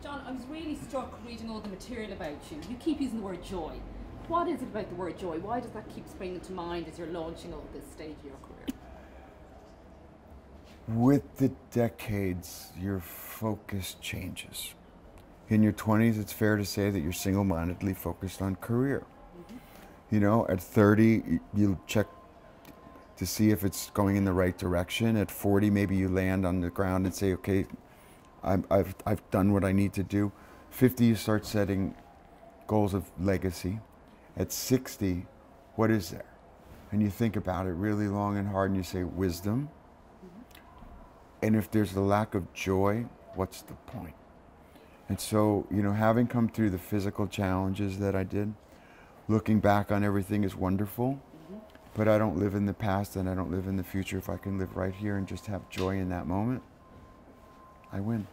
Jon, I was really struck reading all the material about you. You keep using the word joy. What is it about the word joy? Why does that keep springing to mind as you're launching all this stage of your career? With the decades, your focus changes. In your 20s, it's fair to say that you're single-mindedly focused on career. You know, at 30, you check to see if it's going in the right direction. At 40, maybe you land on the ground and say, okay, I've done what I need to do. 50, you start setting goals of legacy. At 60, what is there? And you think about it really long and hard and you say, wisdom. And if there's a lack of joy, what's the point? And so, you know, having come through the physical challenges that I did, looking back on everything is wonderful, but I don't live in the past and I don't live in the future. If I can live right here and just have joy in that moment, I win.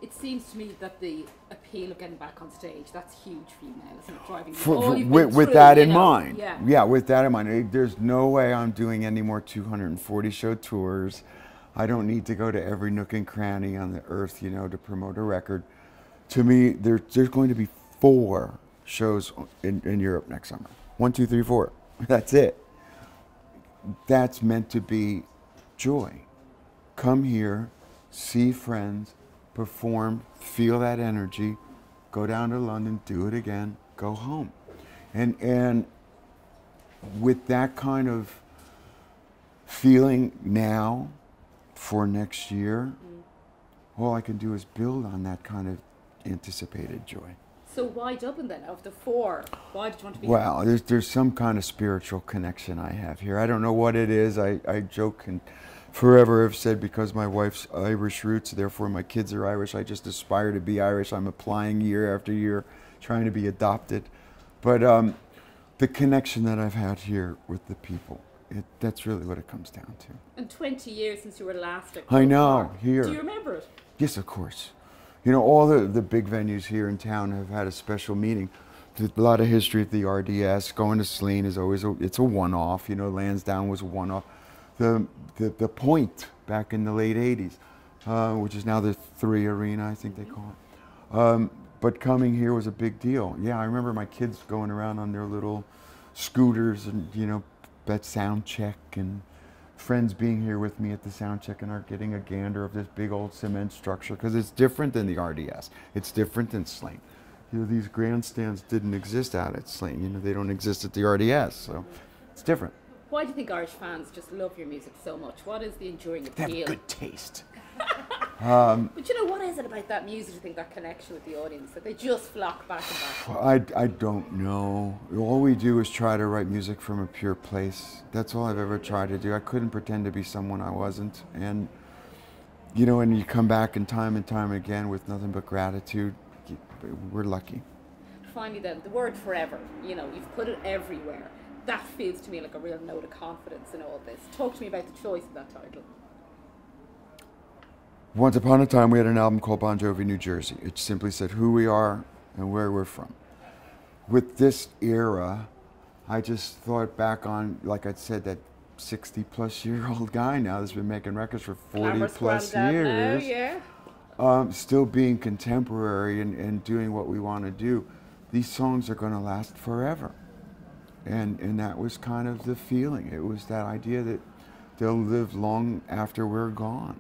It seems to me that the appeal of getting back on stage, that's huge for you now, isn't it? Driving with that in you know, mind. Yeah, with that in mind. There's no way I'm doing any more 240 show tours. I don't need to go to every nook and cranny on the earth, you know, to promote a record. To me, there's going to be 4 shows in Europe next summer. 1, 2, 3, 4. That's it. That's meant to be joy. Come here, see friends, perform, feel that energy, go down to London, do it again, go home. And with that kind of feeling now for next year, all I can do is build on that kind of anticipated joy. So why Dublin then? Of the 4, why did you want to be here? Well, there's some kind of spiritual connection I have here. I don't know what it is. I joke and forever have said because my wife's Irish roots, therefore my kids are Irish. I just aspire to be Irish. I'm applying year after year, trying to be adopted. But the connection that I've had here with the people, that's really what it comes down to. And 20 years since you were last at Croke I know, Park. here. Do you remember it? Yes, of course. You know, all the big venues here in town have had a special meeting. There's a lot of history at the RDS. Going to Slane is always it's a one-off. You know, Lansdowne was a one-off. The Point back in the late 80s, which is now the 3 Arena, I think they call it. But coming here was a big deal. Yeah, I remember my kids going around on their little scooters and, you know, that sound check, and friends being here with me at the sound check and are getting a gander of this big old cement structure, because it's different than the RDS. It's different than Slane. You know, these grandstands didn't exist out at Slane. You know, they don't exist at the RDS, so it's different. Why do you think Irish fans just love your music so much? What is the enduring appeal? They have good taste. But you know, what is it about that music, you think, that connection with the audience, that they just flock back and back? I don't know. All we do is try to write music from a pure place. That's all I've ever tried to do. I couldn't pretend to be someone I wasn't. And, you know, and you come back and time again with nothing but gratitude. We're lucky. Finally then, the word forever, you know, you've put it everywhere. That feels to me like a real note of confidence in all this. Talk to me about the choice of that title. Once upon a time, we had an album called Bon Jovi, New Jersey. It simply said who we are and where we're from. With this era, I just thought back on, like I said, that 60-plus-year-old guy now that's been making records for 40-plus years. Now, yeah. Still being contemporary and doing what we want to do. These songs are going to last forever. And that was kind of the feeling. It was that idea that they'll live long after we're gone.